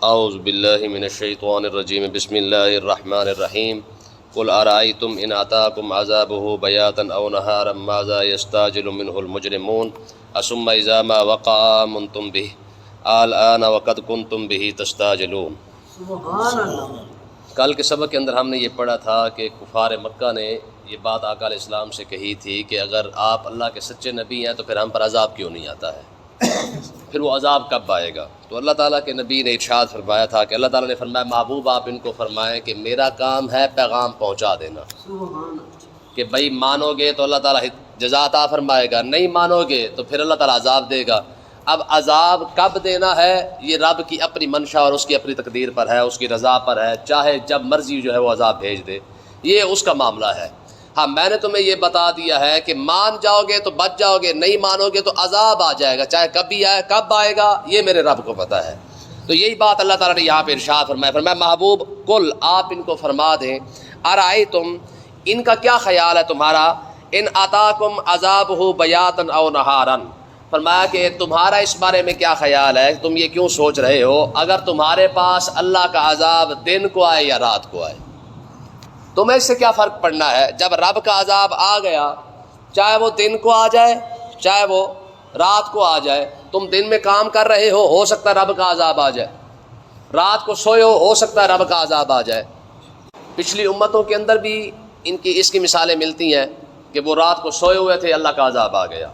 اعوذ باللہ من الشیطان الرجیم بسم اللہ الرحمن الرحیم قل ارأیتم ان اتاکم عذابہ بیاتا او نہارا ماذا یستعجل منہ المجرمون ثم اذا ما وقع آمنتم به الآن وقد کنتم به تستعجلون۔ سبحان اللہ۔ کل کے سبق کے اندر ہم نے یہ پڑھا تھا کہ کفار مکہ نے یہ بات آقا علیہ السلام سے کہی تھی کہ اگر آپ اللہ کے سچے نبی ہیں تو پھر ہم پر عذاب کیوں نہیں آتا ہے، پھر وہ عذاب کب آئے گا؟ تو اللہ تعالیٰ کے نبی نے ارشاد فرمایا تھا کہ اللہ تعالیٰ نے فرمایا محبوب آپ ان کو فرمائیں کہ میرا کام ہے پیغام پہنچا دینا، سبحان اللہ۔ کہ بھائی مانو گے تو اللہ تعالیٰ جزا عطا فرمائے گا، نہیں مانو گے تو پھر اللہ تعالیٰ عذاب دے گا۔ اب عذاب کب دینا ہے یہ رب کی اپنی منشا اور اس کی اپنی تقدیر پر ہے، اس کی رضا پر ہے، چاہے جب مرضی جو ہے وہ عذاب بھیج دے، یہ اس کا معاملہ ہے۔ ہاں میں نے تمہیں یہ بتا دیا ہے کہ مان جاؤ گے تو بچ جاؤ گے، نہیں مانو گے تو عذاب آ جائے گا، چاہے کب بھی آئے، کب آئے گا یہ میرے رب کو پتہ ہے۔ تو یہی بات اللہ تعالیٰ نے یہاں پہ ارشاد فرمایا محبوب کل آپ ان کو فرما دیں ارائیتم ان کا کیا خیال ہے تمہارا، ان اتاکم عذابہ بیاتن او نہارن، فرمایا کہ تمہارا اس بارے میں کیا خیال ہے، تم یہ کیوں سوچ رہے ہو اگر تمہارے پاس اللہ کا عذاب دن کو آئے یا رات کو آئے، تمہیں اس سے کیا فرق پڑنا ہے؟ جب رب کا عذاب آ گیا چاہے وہ دن کو آ جائے چاہے وہ رات کو آ جائے، تم دن میں کام کر رہے ہو سکتا ہے رب کا عذاب آ جائے، رات کو سوئے ہو سکتا ہے رب کا عذاب آ جائے۔ پچھلی امتوں کے اندر بھی اس کی مثالیں ملتی ہیں کہ وہ رات کو سوئے ہوئے تھے اللہ کا عذاب آ گیا،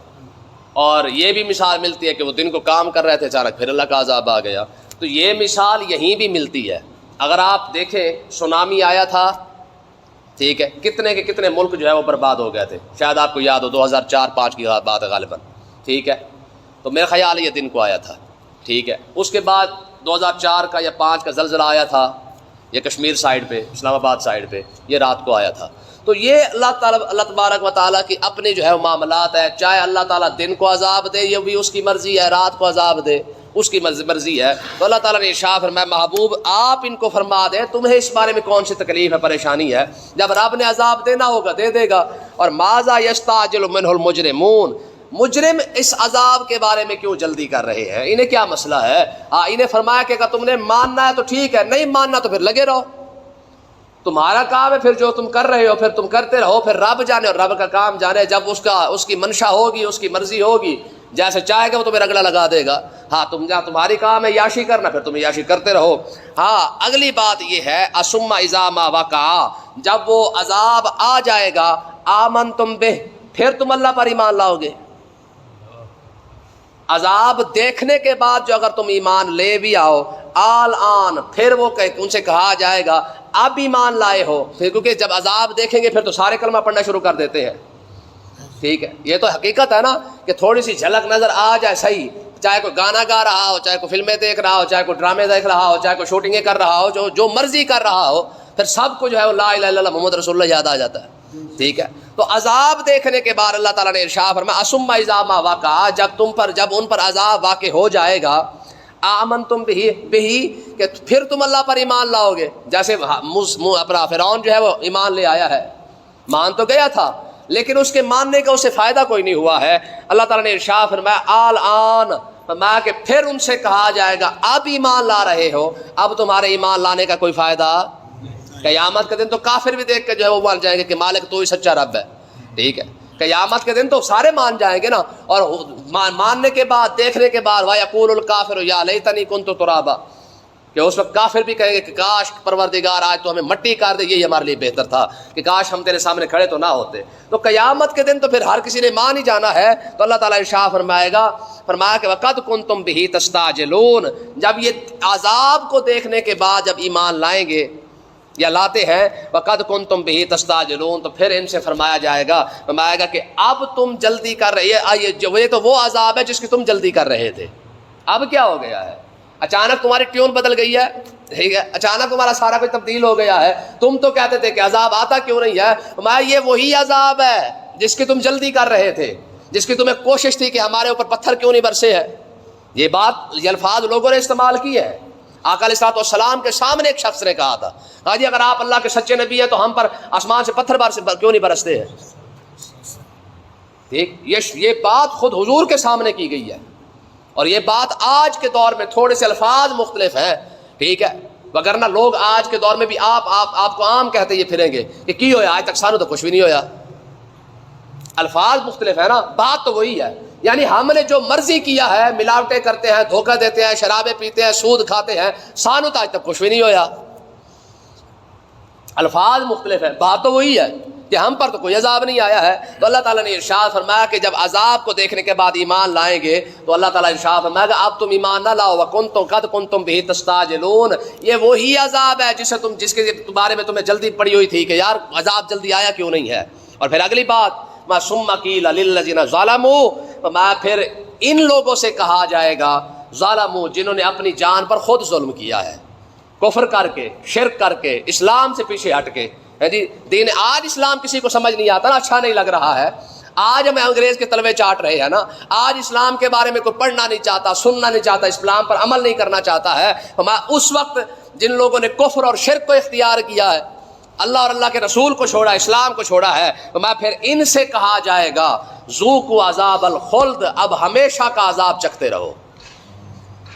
اور یہ بھی مثال ملتی ہے کہ وہ دن کو کام کر رہے تھے اچانک پھر اللہ کا عذاب آ گیا۔ تو یہ مثال یہیں بھی ملتی ہے۔ اگر آپ دیکھیں سونامی آیا تھا، ٹھیک ہے، کتنے کے کتنے ملک جو ہے وہ برباد ہو گئے تھے، شاید آپ کو یاد ہو 2004-5 کی بات ہے غالباً، ٹھیک ہے، تو میرا خیال ہے یہ دن کو آیا تھا، ٹھیک ہے۔ اس کے بعد 2004 کا یا 5 کا زلزلہ آیا تھا، یہ کشمیر سائڈ پہ، اسلام آباد سائڈ پہ، یہ رات کو آیا تھا۔ تو یہ اللہ تبارک و تعالیٰ کی اپنے جو ہے وہ معاملات ہے، چاہے اللہ تعالیٰ دن کو عذاب دے یہ بھی اس کی مرضی ہے، رات کو عذاب دے اس کی مرضی ہے۔ تو اللہ تعالیٰ نے ارشاد فرمایا محبوب آپ ان کو فرما دیں تمہیں اس بارے میں کون سی تکلیف ہے، پریشانی ہے، جب رب نے عذاب دینا ہوگا دے دے گا۔ اور ماذا یستعجل منہ المجرمون، مجرم اس عذاب کے بارے میں کیوں جلدی کر رہے ہیں، انہیں کیا مسئلہ ہے؟ انہیں فرمایا کہ اگر تم نے ماننا ہے تو ٹھیک ہے، نہیں ماننا تو پھر لگے رہو، تمہارا کام ہے، پھر جو تم کر رہے ہو پھر تم کرتے رہو، پھر رب جانے اور رب کا کام جانے، جب اس کی منشا ہوگی اس کی مرضی ہوگی، جیسے چاہے گا وہ تمہیں رگڑا لگا دے گا۔ ہاں تمہاری کام ہے یاشی کرنا، پھر تم یاشی کرتے رہو۔ ہاں اگلی بات یہ ہے ثم اذا ما وقع، جب وہ عذاب آ جائے گا آمنتم بہ، پھر تم اللہ پر ایمان لاؤ گے۔ عذاب دیکھنے کے بعد جو اگر تم ایمان لے بھی آؤ آن پھر وہ ان سے کہا جائے گا اب ایمان لائے ہو، پھر کیونکہ جب عذاب دیکھیں گے پھر تو سارے کلمہ پڑھنا شروع کر دیتے ہیں، ٹھیک ہے۔ یہ تو حقیقت ہے نا کہ تھوڑی سی جھلک نظر آ جائے صحیح، چاہے کوئی گانا گا رہا ہو، چاہے کوئی فلمیں دیکھ رہا ہو، چاہے کوئی ڈرامے دیکھ رہا ہو، چاہے کوئی شوٹنگیں کر رہا ہو، جو مرضی کر رہا ہو، پھر سب کو جو ہے وہ لا الہ الا اللہ محمد رسول اللہ یاد آ جاتا ہے، ٹھیک ہے۔ تو عذاب دیکھنے کے بعد اللہ تعالیٰ نے ارشاد فرمایا ثم اذا ما وقع، جب ان پر عذاب واقع ہو جائے گا آمنتم بہی، کہ پھر تم اللہ پر ایمان لاؤ گے۔ جیسے اپنا فرعون جو ہے وہ ایمان لے آیا ہے، مان تو گیا تھا لیکن اس کے ماننے کا اسے فائدہ کوئی نہیں ہوا ہے۔ اللہ تعالیٰ نے ارشاد فرمایا الآن، فرمایا کہ پھر ان سے کہا جائے گا اب ایمان لا رہے ہو، اب تمہارے ایمان لانے کا کوئی فائدہ۔ قیامت کے دن تو کافر بھی دیکھ کے جو ہے وہ مان جائیں گے کہ مالک تو ہی سچا رب ہے، ٹھیک ہے۔ قیامت کے دن تو سارے مان جائیں گے نا، اور ماننے کے بعد دیکھنے کے بعد وَيَقُولُ الْكَافِرُ يَا لَيْتَنِي كُنتُ تُرَابًا، کہ اس وقت کافر بھی کہیں گے کہ کاش پروردگار آج تو ہمیں مٹی کر دے، یہی ہمارے لیے بہتر تھا، کہ کاش ہم تیرے سامنے کھڑے تو نہ ہوتے۔ تو قیامت کے دن تو پھر ہر کسی نے مان ہی جانا ہے۔ تو اللہ تعالیٰ ارشاد فرمایا کہ وَقَدْ كُنْتُمْ بِهِ تَسْتَعْجِلُونَ، جب یہ عذاب کو دیکھنے کے بعد جب ایمان لائیں گے یا لاتے ہیں وَقَدْ كُنْتُمْ بِهِ تَسْتَعْجِلُونَ، تو پھر ان سے فرمایا جائے گا کہ اب تم جلدی کر رہے یہ تو وہ عذاب ہے جس کی تم جلدی کر رہے تھے، اب کیا ہو گیا ہے؟ اچانک تمہاری ٹیون بدل گئی ہے، ٹھیک ہے، اچانک تمہارا سارا کچھ تبدیل ہو گیا ہے۔ تم تو کہتے تھے کہ عذاب آتا کیوں نہیں ہے، یہ وہی عذاب ہے جس کی تم جلدی کر رہے تھے، جس کی تمہیں کوشش تھی کہ ہمارے اوپر پتھر کیوں نہیں برسے ہے۔ یہ الفاظ لوگوں نے استعمال کی ہے، آقا علیہ الصلوۃ والسلام کے سامنے ایک شخص نے کہا تھا ہاں جی اگر آپ اللہ کے سچے نبی ہیں تو ہم پر آسمان سے پتھر کیوں نہیں برستے ہیں، ٹھیک۔ یہ بات خود حضور کے سامنے کی گئی ہے، اور یہ بات آج کے دور میں تھوڑے سے الفاظ مختلف ہیں ٹھیک ہے، وگرنہ لوگ آج کے دور میں بھی آپ کو عام کہتے یہ پھریں گے کہ کی ہویا آج تک سانو تو کچھ بھی نہیں ہویا. الفاظ مختلف ہے نا، بات تو وہی ہے. یعنی ہم نے جو مرضی کیا ہے، ملاوٹیں کرتے ہیں، دھوکہ دیتے ہیں، شرابیں پیتے ہیں، سود کھاتے ہیں، سانو تو آج تک کچھ بھی نہیں ہویا. الفاظ مختلف ہے، بات تو وہی ہے کہ ہم پر تو کوئی عذاب نہیں آیا ہے. تو اللہ تعالیٰ نے ارشاد فرمایا کہ جب عذاب کو دیکھنے کے بعد ایمان لائیں گے تو اللہ تعالیٰ ارشاد فرمایا کہ اب تم ایمان نہ لاؤ وکنتم قد کنتم بہ تستعجلون، یہ وہی عذاب ہے جس کے بارے میں تمہیں جلدی پڑی ہوئی تھی کہ یار عذاب جلدی آیا کیوں نہیں ہے. اور پھر اگلی بات ثم قیل للذین ظلموا، پھر ان لوگوں سے کہا جائے گا ظالموا، جنہوں نے اپنی جان پر خود ظلم کیا ہے، کفر کر کے، شرک کر کے، اسلام سے پیچھے ہٹ کے. جی دین آج اسلام کسی کو سمجھ نہیں آتا نا، اچھا نہیں لگ رہا ہے. آج ہمیں انگریز کے تلوے چاٹ رہے ہیں نا، آج اسلام کے بارے میں کوئی پڑھنا نہیں چاہتا، سننا نہیں چاہتا، اسلام پر عمل نہیں کرنا چاہتا ہے. اس وقت جن لوگوں نے کفر اور شرک کو اختیار کیا ہے، اللہ اور اللہ کے رسول کو چھوڑا، اسلام کو چھوڑا ہے، تو پھر ان سے کہا جائے گا ذوقوا عذاب الخلد، اب ہمیشہ کا عذاب چکھتے رہو.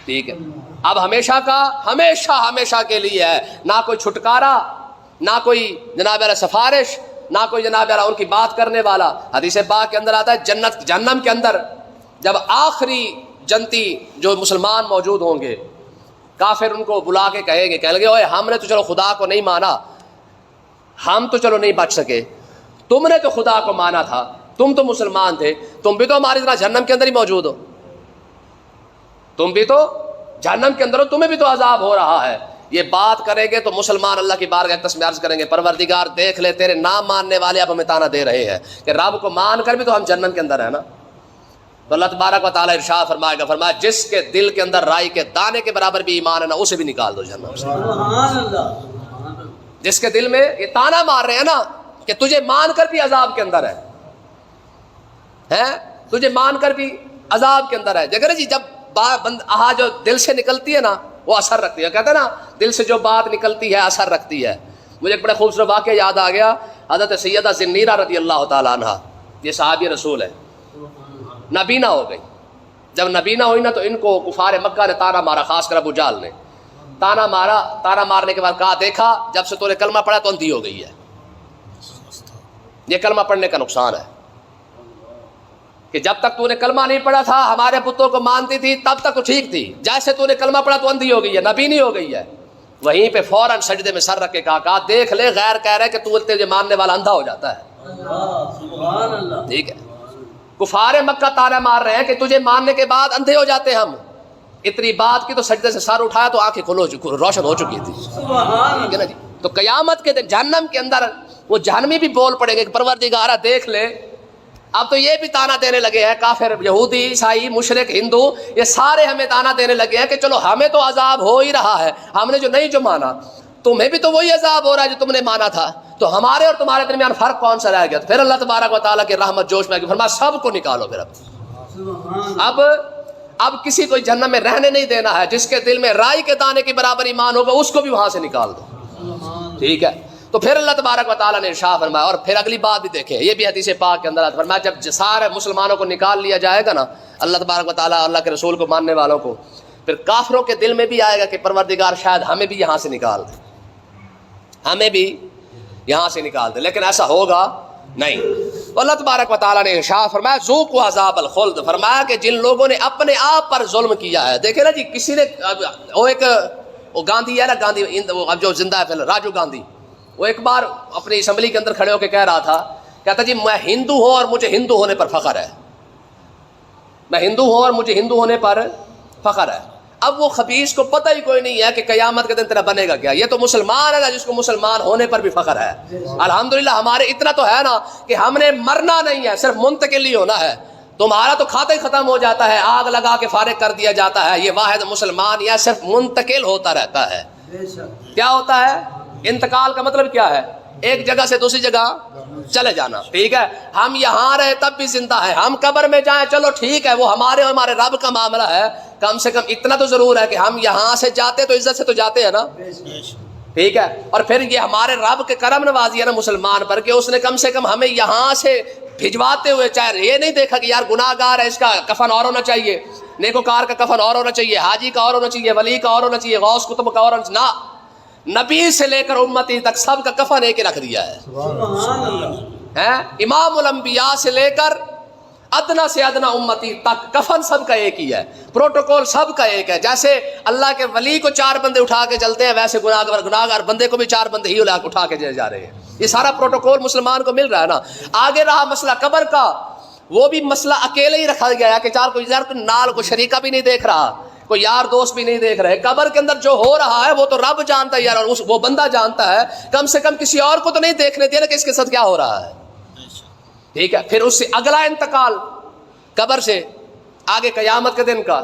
ٹھیک ہے، اب ہمیشہ کا، ہمیشہ کے لیے ہے، نہ کوئی چھٹکارا، نہ کوئی جناب والا سفارش، نہ کوئی جناب والا ان کی بات کرنے والا. حدیث پاک کے اندر آتا ہے جنت جہنم کے اندر جب آخری جنتی جو مسلمان موجود ہوں گے، کافر ان کو بلا کے کہیں گے اوے ہم نے تو چلو خدا کو نہیں مانا، ہم تو چلو نہیں بچ سکے، تم نے تو خدا کو مانا تھا، تم تو مسلمان تھے، تم بھی تو ہماری طرح جہنم کے اندر ہی موجود ہو، تم بھی تو جہنم کے اندر ہو، تمہیں بھی تو عذاب ہو رہا ہے. یہ بات کریں گے تو مسلمان اللہ کی بارگاہ اقدس میں عرض کریں گے پروردگار دیکھ لے تیرے نام ماننے والے اب ہمیں تانا دے رہے ہیں کہ رب کو مان کر بھی تو ہم جہنم کے اندر ہیں نا. تو اللہ تبارک و تعالیٰ ارشاد فرمائے گا، فرمایا جس کے دل کے اندر رائی کے دانے کے برابر بھی ایمان ہے نا، اسے بھی نکال دو جہنم سے. سبحان اللہ. جس کے دل میں یہ تانا مار رہے ہیں نا کہ تجھے مان کر بھی عذاب کے اندر ہے، تجھے مان کر بھی عذاب کے اندر ہے. دیکھیں جی جب جو دل سے نکلتی ہے نا وہ اثر رکھتی ہے. کہتے ہیں نا دل سے جو بات نکلتی ہے اثر رکھتی ہے. مجھے ایک بڑا خوبصورت واقعہ یاد آ گیا، حضرت سیدہ زنیرہ رضی اللہ تعالیٰ عنہ، یہ صحابی رسول ہے، نبینہ ہو گئی. جب نبینہ ہوئی نا تو ان کو کفار مکہ نے تانا مارا، خاص کر ابو جہل نے تانا مارا. تانا مارنے کے بعد کہا دیکھا جب سے تو نے کلمہ پڑھا تو اندھی ہو گئی ہے. یہ کلمہ پڑھنے کا نقصان ہے کہ جب تک تو نے کلمہ نہیں پڑھا تھا ہمارے بتوں کو مانتی تھی تب تک تو ٹھیک تھی، جیسے تو نے کلمہ پڑھا تو اندھی ہو گئی ہے، نبینی ہو گئی ہے. وہیں پہ فوراً سجدے میں سر رکھ کے کہا دیکھ لے غیر کہہ رہے کہ تو تجھے ماننے والا اندھا ہو جاتا ہے. سبحان اللہ. ٹھیک ہے، کفار مکہ تانا مار رہے ہیں کہ تجھے ماننے کے بعد اندھے ہو جاتے ہم. اتنی بات کی تو سجدے سے سر اٹھایا تو آنکھیں روشن ہو چکی تھی. ٹھیک ہے نا جی. تو قیامت کے دن جہنم کے اندر وہ جہنمی بھی بول پڑیں گے کہ پروردگارا دیکھ لے. اب تو یہ بھی تانا دینے لگے ہیں کافر، یہودی، عیسائی، مشرک، ہندو، یہ سارے ہمیں تانا دینے لگے ہیں کہ چلو ہمیں تو عذاب ہو ہی رہا ہے، ہم نے جو مانا، تمہیں بھی تو وہی عذاب ہو رہا ہے جو تم نے مانا تھا، تو ہمارے اور تمہارے درمیان فرق کون سا رہ گیا؟ تو پھر اللہ تبارک و تعالیٰ کی رحمت جوش میں فرمایا سب کو نکالو. پھر اب کسی کو جہنم میں رہنے نہیں دینا ہے. جس کے دل میں رائی کے دانے کے برابر ایمان ہوگا اس کو بھی وہاں سے نکال دو. ٹھیک ہے، تو پھر اللہ تبارک و تعالیٰ نے ارشاد فرمایا. اور پھر اگلی بات بھی دیکھیں، یہ بھی حدیث پاک کے اندر فرمایا جب سارے مسلمانوں کو نکال لیا جائے گا نا اللہ تبارک و تعالیٰ اللہ کے رسول کو ماننے والوں کو، پھر کافروں کے دل میں بھی آئے گا کہ پروردگار شاید ہمیں بھی یہاں سے نکال دے، ہمیں بھی یہاں سے نکال دے. لیکن ایسا ہوگا نہیں. تو اللہ تبارک و تعالیٰ نے ارشاد فرمایا ذوقوا عذاب الخلد، فرمایا کہ جن لوگوں نے اپنے آپ پر ظلم کیا ہے. دیکھیں نا جی، کسی نے وہ گاندھی ہے نا، گاندھی اب جو زندہ ہے راجیو گاندھی، وہ ایک بار اپنی اسمبلی کے اندر کھڑے ہو کے کہہ رہا تھا، کہتا جی میں ہندو ہوں اور مجھے ہندو ہونے پر فخر ہے، میں ہندو ہوں اور مجھے ہندو ہونے پر فخر ہے. اب وہ خبیث کو پتہ ہی کوئی نہیں ہے کہ قیامت کے دن تیرا بنے گا کیا. یہ تو مسلمان ہے نا جس کو مسلمان ہونے پر بھی فخر ہے. الحمدللہ ہمارے اتنا تو ہے نا کہ ہم نے مرنا نہیں ہے، صرف منتقل ہی ہونا ہے. تمہارا تو کھاتا ہی ختم ہو جاتا ہے، آگ لگا کے فارغ کر دیا جاتا ہے. یہ واحد مسلمان یا صرف منتقل ہوتا رہتا ہے. کیا ہوتا ہے انتقال کا مطلب؟ کیا ہے؟ ایک جگہ سے دوسری جگہ چلے جانا. ٹھیک ہے، ہم یہاں رہے تب بھی زندہ ہیں، ہم قبر میں جائیں چلو ٹھیک ہے، وہ ہمارے رب کا معاملہ ہے. کم سے کم اتنا تو ضرور ہے کہ ہم یہاں سے جاتے تو عزت سے تو جاتے ہیں نا. ٹھیک ہے، اور پھر یہ ہمارے رب کے کرم نوازی ہے نا مسلمان پر کہ اس نے کم سے کم ہمیں یہاں سے بھجواتے ہوئے، چاہے یہ نہیں دیکھا کہ یار گناہ گار ہے اس کا کفن اور ہونا چاہیے، نیکوکار کا کفن اور ہونا چاہیے، حاجی کا اور ہونا چاہیے، ولی کا اور ہونا چاہیے، غوث کتب کا اور ہونا چاہیے، نہ، نبی سے لے کر امتی تک سب کا کفن ایک ہی رکھ دیا ہے۔ سبحان اللہ۔ ہیں امام الانبیاء سے لے کر ادنا سے ادنا امتی تک کفن سب کا ایک ہی ہے، پروٹوکول سب کا ایک ہے۔ جیسے اللہ کے ولی کو 4 بندے اٹھا کے چلتے ہیں، ویسے گناہگار بندے کو بھی 4 بندے ہی اٹھا کے جا رہے ہیں۔ یہ سارا پروٹوکول مسلمان کو مل رہا ہے نا۔ آگے رہا مسئلہ قبر کا، وہ بھی مسئلہ اکیلے ہی رکھا گیا ہے کہ چار کوئی نال کو شریکہ بھی نہیں دیکھ رہا، کوئی یار دوست بھی نہیں دیکھ رہے۔ قبر کے اندر جو ہو رہا ہے وہ تو رب جانتا ہے یار، اور وہ بندہ جانتا ہے، کم سے کم کسی اور کو تو نہیں دیکھنے دیا نا کہ اس کے ساتھ کیا ہو رہا ہے۔ ٹھیک ہے، پھر اس سے اگلا انتقال قبر سے آگے قیامت کے دن کا،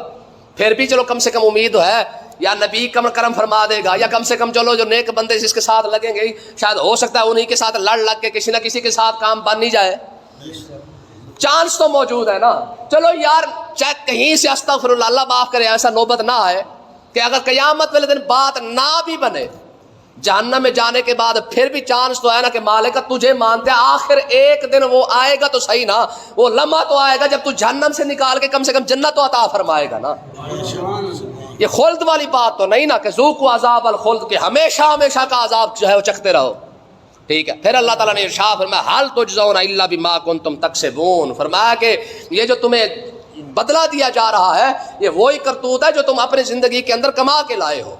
پھر بھی چلو کم سے کم امید ہے یا نبی کرم فرما دے گا، یا کم سے کم چلو جو نیک بندے جس کے ساتھ لگیں گے شاید ہو سکتا ہے انہی کے ساتھ لگ کے کسی نہ کسی کے ساتھ کام بن نہیں جائے، چانس تو موجود ہے نا۔ چلو یار چاہے کہیں سے استغفر اللہ معاف کرے ایسا نوبت نہ آئے کہ اگر قیامت والے دن بات نہ بھی بنے، جہنم میں جانے کے بعد پھر بھی چانس تو ہے نا کہ مالک تجھے مانتے ہیں، آخر ایک دن وہ آئے گا تو صحیح نا، وہ لمحہ تو آئے گا جب تو جہنم سے نکال کے کم سے کم جنت تو عطا فرمائے گا نا۔ یہ خلد والی بات تو نہیں نا کہ ذوقوا عذاب الخلد، کہ ہمیشہ ہمیشہ کا عذاب جو ہے وہ چکھتے رہو۔ ٹھیک ہے، پھر اللہ تعالیٰ نے ارشاد فرمایا حل تجزون الا بما کنتم تکسبون، فرمایا کہ یہ جو تمہیں بدلہ دیا جا رہا ہے یہ وہی کرتوت ہے جو تم اپنی زندگی کے اندر کما کے لائے ہو۔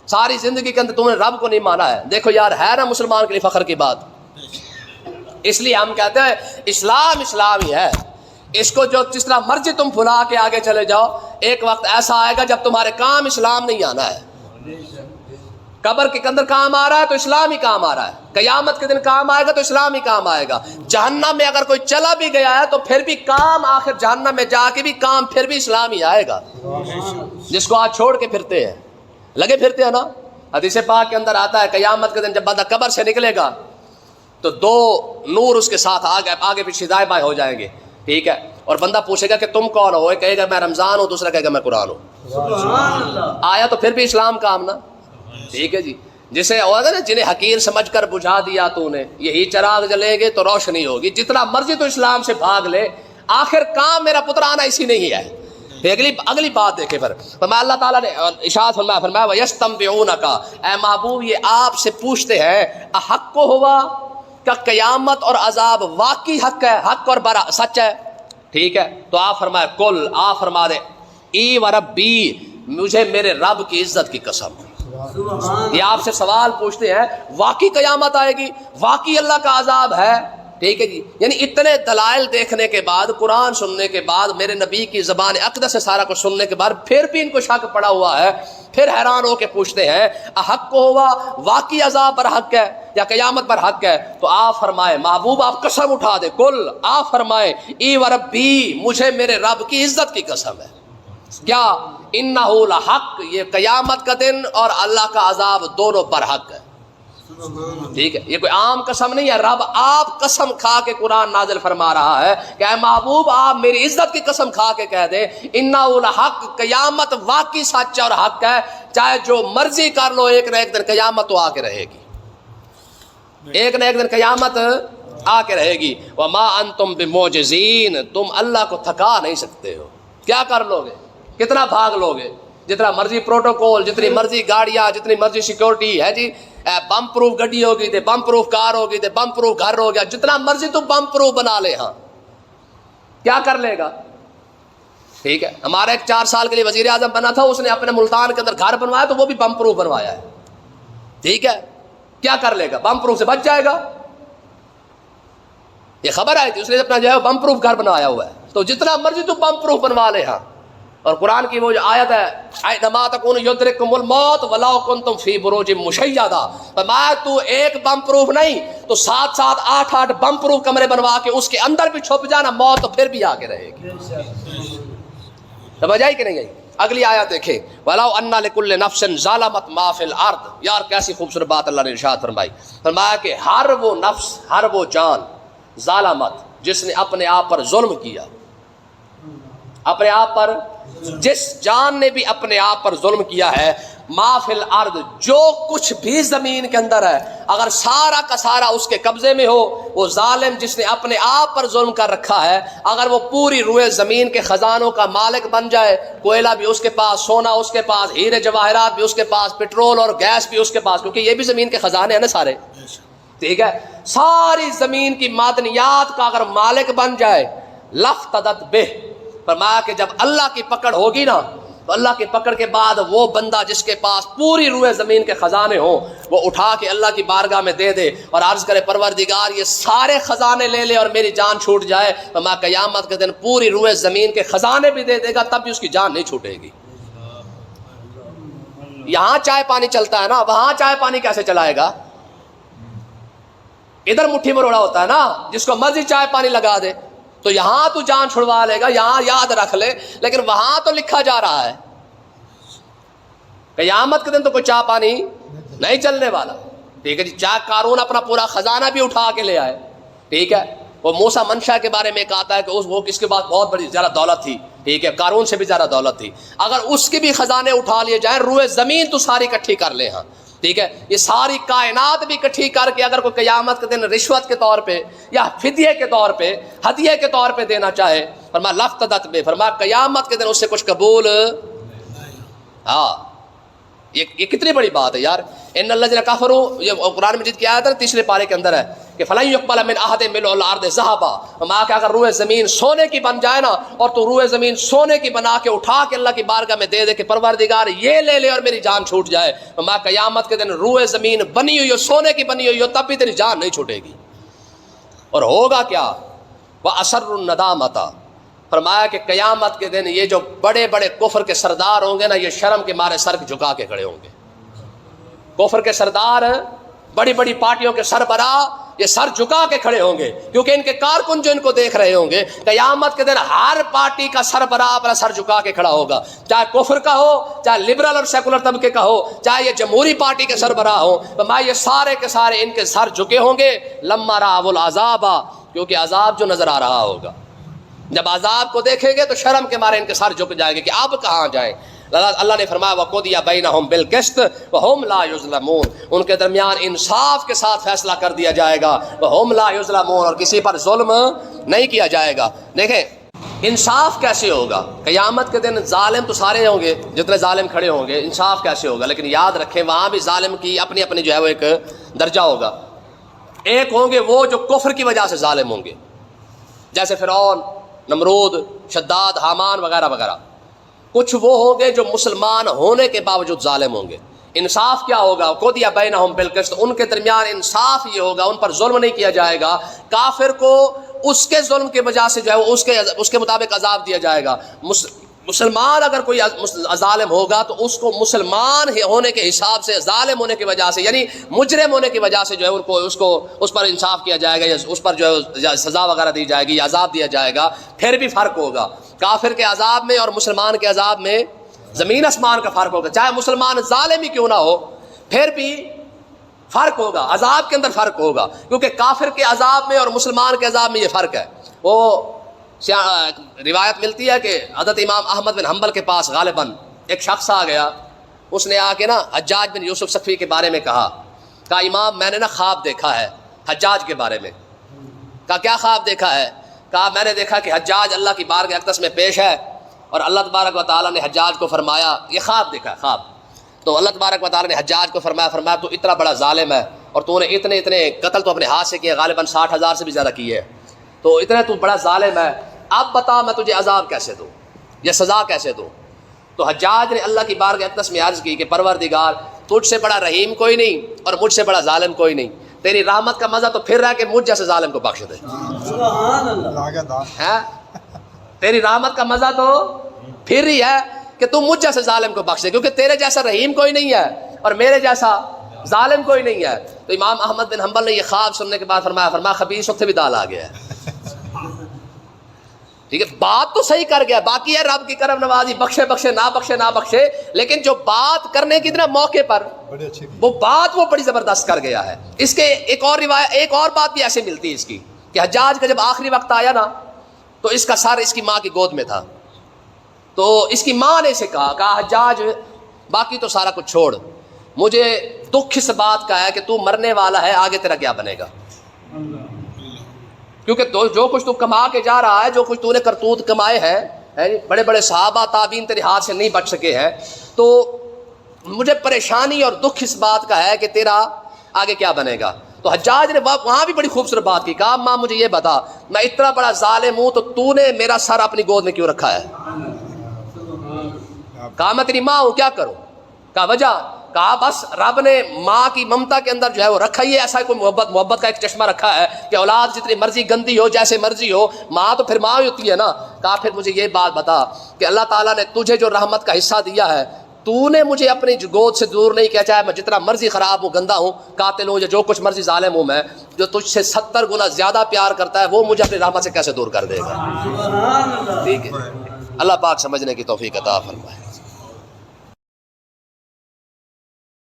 ساری زندگی کے اندر تم نے رب کو نہیں مانا ہے۔ دیکھو یار ہے نا مسلمان کے لیے فخر کی بات، اس لیے ہم کہتے ہیں اسلام اسلام ہی ہے، اس کو جو جس طرح مرضی تم بھلا کے آگے چلے جاؤ، ایک وقت ایسا آئے گا جب تمہارے کام اسلام نہیں آنا ہے۔ قبر کے اندر کام آ رہا ہے تو اسلام ہی کام آ رہا ہے، قیامت کے دن کام آئے گا تو اسلام ہی کام آئے گا۔ جہنم میں اگر کوئی چلا بھی گیا ہے تو پھر بھی کام آخر جہنم میں جا کے بھی کام پھر بھی اسلام ہی آئے گا، جس کو آج چھوڑ کے پھرتے ہیں، لگے پھرتے ہیں نا۔ حدیث پاک کے اندر آتا ہے قیامت کے دن جب بندہ قبر سے نکلے گا تو 2 نور اس کے ساتھ آگے پیچھے دائیں بائیں ہو جائیں گے، ٹھیک ہے، اور بندہ پوچھے گا کہ تم کون ہو، ایک کہے گا میں رمضان ہوں، دوسرا کہے گا میں قرآن ہوں۔ سبحان اللہ۔ آیا تو پھر بھی اسلام کام نا، ٹھیک ہے جی۔ جسے ہوگا نا جنہیں حقیر سمجھ کر بجھا دیا تو نے، یہی چراغ جلیں گے تو روشنی ہوگی، جتنا مرضی تو اسلام سے بھاگ لے آخر کام میرا پتر آنا اسی نہیں ہے۔ اگلی بات دیکھیں پھر فرمایا اللہ تعالیٰ نے ارشاد فرمایا وَيَسْتَنبِئُونَكَ، اے محبوب یہ آپ سے پوچھتے ہیں احق ہوا کہ قیامت اور عذاب واقعی حق ہے، حق اور سچ ہے، ٹھیک ہے، تو آپ فرمایا کل، آپ فرما دے ای وربی، مجھے میرے رب کی عزت کی قسم۔ یہ آپ سے سوال پوچھتے ہیں واقعی قیامت آئے گی، واقعی اللہ کا عذاب ہے، ٹھیک ہے جی۔ یعنی اتنے دلائل دیکھنے کے بعد، قرآن سننے کے بعد، میرے نبی کی زبان اقدس سے سارا کچھ سننے کے بعد پھر بھی ان کو شک پڑا ہوا ہے، پھر حیران ہو کے پوچھتے ہیں احق ہوا، واقعی عذاب پر حق ہے یا قیامت پر حق ہے؟ تو آپ فرمائے محبوب آپ قسم اٹھا دے، کل آپ فرمائے ای وربی، مجھے میرے رب کی عزت کی قسم ہے، کیا انہ لحق، یہ قیامت کا دن اور اللہ کا عذاب دونوں پر حق ہے، ٹھیک ہے۔ یہ کوئی عام قسم نہیں ہے، رب آپ قسم کھا کے قرآن نازل فرما رہا ہے کہ اے محبوب آپ میری عزت کی قسم کھا کے کہہ دیں انہ لحق، قیامت واقعی سچ اور حق ہے، چاہے جو مرضی کر لو ایک نہ ایک دن قیامت تو آ کے رہے گی، ایک نہ ایک دن قیامت آ کے رہے گی۔ وما انتم بمعجزین، تم اللہ کو تھکا نہیں سکتے ہو، کیا کر لو گے، کتنا بھاگ لو گے، جتنا مرضی پروٹوکول، جتنی مرضی گاڑیاں، جتنی مرضی سیکورٹی ہے جی، بم پروف گڈی ہوگی تے بم پروف کار ہوگی تے بم پروف گھر ہو گیا، جتنا مرضی تو بم پروف بنا لے، ہاں کیا کر لے گا، ٹھیک ہے۔ ہمارا ایک 4 سال کے لیے وزیر اعظم بنا تھا، اس نے اپنے ملتان کے اندر گھر بنوایا تو وہ بھی بم پروف بنوایا ہے، ٹھیک ہے، کیا کر لے گا، بم پروف سے بچ جائے گا، یہ خبر آئی تھی، اس نے اپنا جو ہے بم پروف گھر بنوایا ہوا ہے، تو جتنا مرضی تو بم پروف بنوا لے، ہاں۔ اور قرآن کی وہ جو آیت ہے اینما تکون یدرککم الموت ولو کنتم فی بروج مشیدہ، فرمایا تو ایک بم پروف نہیں تو 7 8 بم پروف کمرے بنوا کے اس کے اندر بھی چھپ جانا، موت تو پھر بھی آگے رہے گی، سمجھ آئی کہ نہیں آئی؟ اگلی آیت دیکھیں ولو ان لکل نفس ظلمت ما فی الارض، یار کیسی خوبصورت بات اللہ نے ارشاد فرمائی، فرمایا کہ ہر وہ نفس، ہر وہ جان، ظالمت، جس نے اپنے آپ پر ظلم کیا، اپنے آپ پر، جس جان نے بھی اپنے آپ پر ظلم کیا ہے، ما فی الارض، جو کچھ بھی زمین کے اندر ہے، اگر سارا کا سارا اس کے قبضے میں ہو، وہ ظالم جس نے اپنے آپ پر ظلم کر رکھا ہے، اگر وہ پوری روئے زمین کے خزانوں کا مالک بن جائے، کوئلہ بھی اس کے پاس، سونا اس کے پاس، ہیرے جواہرات بھی اس کے پاس، پیٹرول اور گیس بھی اس کے پاس، کیونکہ یہ بھی زمین کے خزانے ہیں نا سارے، ٹھیک ہے، ساری زمین کی معدنیات کا اگر مالک بن جائے، لفتدت بہ، فرمایا کہ جب اللہ کی پکڑ ہوگی نا، تو اللہ کی پکڑ کے بعد وہ بندہ جس کے پاس پوری روئے زمین کے خزانے ہوں، وہ اٹھا کے اللہ کی بارگاہ میں دے دے اور عرض کرے پروردگار یہ سارے خزانے لے لے اور میری جان چھوٹ جائے، تو میں قیامت کے دن پوری روئے زمین کے خزانے بھی دے دے گا، تب بھی اس کی جان نہیں چھوٹے گی۔ یہاں چائے پانی چلتا ہے نا، وہاں چائے پانی کیسے چلائے گا؟ ادھر مٹھی مروڑا ہوتا ہے نا، جس کو مرضی چائے پانی لگا دے، تو یہاں تو جان چھڑوا لے گا، یہاں یاد رکھ لے، لیکن وہاں تو لکھا جا رہا ہے قیامت کے دن تو کوئی چائے پانی نہیں چلنے والا، ٹھیک ہے جی۔ چاہے قارون اپنا پورا خزانہ بھی اٹھا کے لے آئے، ٹھیک ہے، وہ موسیٰ منشا کے بارے میں ایک آتا ہے کہ وہ کس کے پاس بہت بڑی زیادہ دولت تھی، ٹھیک ہے، قارون سے بھی زیادہ دولت تھی، اگر اس کے بھی خزانے اٹھا لیے جائیں، روئے زمین تو ساری اکٹھی کر لے، ہاں ٹھیک ہے، یہ ساری کائنات بھی اکٹھی کر کے اگر کوئی قیامت کے دن رشوت کے طور پہ یا فدیے کے طور پہ، ہدیے کے طور پہ دینا چاہے، فرمایا لفتدت بہ، فرمایا قیامت کے دن اس سے کچھ قبول، ہاں یہ کتنی بڑی بات ہے یار۔ ان الذین کفروا، یہ قرآن مجید کی آیت ہے، تیسرے پارے کے اندر ہے کہ فلن یقبل من احد ملء الارض ذهبا، فرمایا کہ اگر روئے زمین سونے کی بن جائے نا، اور تو روئے زمین سونے کی بنا کے اٹھا کے اللہ کی بارگاہ میں دے دے کہ پروردگار یہ لے لے اور میری جان چھوٹ جائے، فرمایا قیامت کے دن روئے زمین بنی ہوئی ہو، سونے کی بنی ہوئی ہو، تب بھی تیری جان نہیں چھوٹے گی، اور ہوگا کیا؟ وَأَسَرُّ النَّدَامَةَ، فرمایا کہ قیامت کے دن یہ جو بڑے بڑے کفر کے سردار ہوں گے نا، یہ شرم کے مارے سر جھکا کے کھڑے ہوں گے، کفر کے سردار، بڑی بڑی پارٹیوں کے سربراہ، یہ سر جھکا کے کھڑے ہوں گے، کیونکہ ان کے کارکن جو ان کو دیکھ رہے ہوں گے، قیامت کے دن ہر پارٹی کا سربراہ اپنا سر جھکا کے کھڑا ہوگا، چاہے کفر کا ہو، چاہے لبرل اور سیکولر طبقے کا ہو، چاہے یہ جمہوری پارٹی کے سربراہ ہو، تو میں یہ سارے کے سارے ان کے سر جھکے ہوں گے، لما رأوا العذاب، کیونکہ عذاب جو نظر آ رہا ہوگا، جب عذاب کو دیکھیں گے تو شرم کے مارے ان کے سر جھک جائیں گے کہ اب کہاں جائیں۔ اللہ نے فرمایا وَقُضِیَ بَیْنَهُم بِالْقِسْطِ وَهُمْ لَا يُظْلَمُونَ، ان کے درمیان انصاف کے ساتھ فیصلہ کر دیا جائے گا، وَهُمْ لَا يُظْلَمُونَ، اور کسی پر ظلم نہیں کیا جائے گا۔ دیکھیں انصاف کیسے ہوگا؟ قیامت کے دن ظالم تو سارے ہوں گے، جتنے ظالم کھڑے ہوں گے، انصاف کیسے ہوگا؟ لیکن یاد رکھیں وہاں بھی ظالم کی اپنی اپنی جو ہے وہ ایک درجہ ہوگا۔ ایک ہوں گے وہ جو کفر کی وجہ سے ظالم ہوں گے، جیسے فرعون، نمرود، شداد، حامان وغیرہ وغیرہ۔ کچھ وہ ہوں گے جو مسلمان ہونے کے باوجود ظالم ہوں گے۔ انصاف کیا ہوگا؟ قُضِیَ بَیْنَهُم بِالْقِسْطِ، ان کے درمیان انصاف یہ ہوگا، ان پر ظلم نہیں کیا جائے گا، کافر کو اس کے ظلم کی وجہ سے جو ہے اس کے مطابق عذاب دیا جائے گا، مسلمان اگر کوئی ظالم ہوگا تو اس کو مسلمان ہونے کے حساب سے، ظالم ہونے کی وجہ سے، یعنی مجرم ہونے کی وجہ سے جو ہے اس پر انصاف کیا جائے گا، یا اس پر جو ہے سزا وغیرہ دی جائے گی یا عذاب دیا جائے گا۔ پھر بھی فرق ہوگا کافر کے عذاب میں اور مسلمان کے عذاب میں، زمین آسمان کا فرق ہوگا، چاہے مسلمان ظالم ہی کیوں نہ ہو، پھر بھی فرق ہوگا، عذاب کے اندر فرق ہوگا، کیونکہ کافر کے عذاب میں اور مسلمان کے عذاب میں یہ فرق ہے۔ وہ روایت ملتی ہے کہ حضرت امام احمد بن حنبل کے پاس غالباً ایک شخص آ گیا، اس نے آ کے نا حجاج بن یوسف سقفی کے بارے میں کہا امام میں نے نا خواب دیکھا ہے حجاج کے بارے میں۔ کہا کیا خواب دیکھا ہے؟ کہا میں نے دیکھا کہ حجاج اللہ کی بارگاہ اقدس میں پیش ہے، اور اللہ تبارک و تعالیٰ نے حجاج کو فرمایا، یہ خواب دیکھا ہے خواب، تو اللہ تبارک و تعالیٰ نے حجاج کو فرمایا تو اتنا بڑا ظالم ہے، اور تو نے اتنے قتل تو اپنے ہاتھ سے کیے، غالباً 60,000 سے بھی زیادہ کیے، تو اتنا تو بڑا ظالم ہے، اب بتا میں تجھے عذاب کیسے دوں یا سزا کیسے دوں؟ تو حجاج نے اللہ کی بارگاہ اقدس میں عرض کی کہ پروردگار تجھ سے بڑا رحیم کوئی نہیں اور مجھ سے بڑا ظالم کوئی نہیں، تیری رحمت کا مزہ تو پھر رہا کہ مجھ جیسے ظالم کو بخش دے، سبحان اللہ، ہے تیری رحمت کا مزہ تو پھر ہی ہے کہ تم مجھ جیسے ظالم کو بخش دے، کیونکہ تیرے جیسا رحیم کوئی نہیں ہے اور میرے جیسا ظالم کوئی نہیں ہے۔ تو امام احمد بن حنبل نے یہ خواب سننے کے بعد فرمایا خبیث وقت بھی دال آ گیا ہے، ٹھیک ہے، بات تو صحیح کر گیا، باقی ہے رب کی کرم نوازی، بخشے نہ بخشے، لیکن جو بات کرنے کی نا موقع پر وہ بات وہ بڑی زبردست کر گیا ہے۔ اس کے ایک اور بات بھی ایسے ملتی ہے اس کی کہ حجاج کا جب آخری وقت آیا نا تو اس کا سر اس کی ماں کی گود میں تھا، تو اس کی ماں نے اسے کہا حجاج باقی تو سارا کچھ چھوڑ، مجھے دکھ اس بات کا ہے کہ تو مرنے والا ہے، آگے تیرا کیا بنے گا، کیونکہ تو جو کچھ تو کما کے جا رہا ہے، جو کچھ تو نے کرتوت کمائے ہیں، بڑے بڑے صحابہ تابعین تیرے ہاتھ سے نہیں بچ سکے ہیں، تو مجھے پریشانی اور دکھ اس بات کا ہے کہ تیرا آگے کیا بنے گا۔ تو حجاج نے وہاں بھی بڑی خوبصورت بات کی، کہا ماں مجھے یہ بتا، میں اتنا بڑا ظالم ہوں تو نے میرا سر اپنی گود میں کیوں رکھا ہے؟ کہا میں تیری ماں ہوں، کیا کروں؟ کہا وجہ؟ کہا بس رب نے ماں کی ممتا کے اندر جو ہے وہ رکھا ہی ہے، ایسا کوئی محبت کا ایک چشمہ رکھا ہے کہ اولاد جتنی مرضی گندی ہو، جیسے مرضی ہو، ماں تو پھر ماں ہی ہوتی ہے نا۔ کہا پھر مجھے یہ بات بتا کہ اللہ تعالیٰ نے تجھے جو رحمت کا حصہ دیا ہے، تو نے مجھے اپنی گود سے دور نہیں کیا، چاہے میں جتنا مرضی خراب ہوں، گندا ہوں، قاتل ہوں، یا جو کچھ مرضی ظالم ہوں، میں جو تجھ سے 70 گنا زیادہ پیار کرتا ہے وہ مجھے اپنی رحمت سے کیسے دور کر دے گا؟ ٹھیک ہے، اللہ پاک سمجھنے کی توفیق عطا فرمائے۔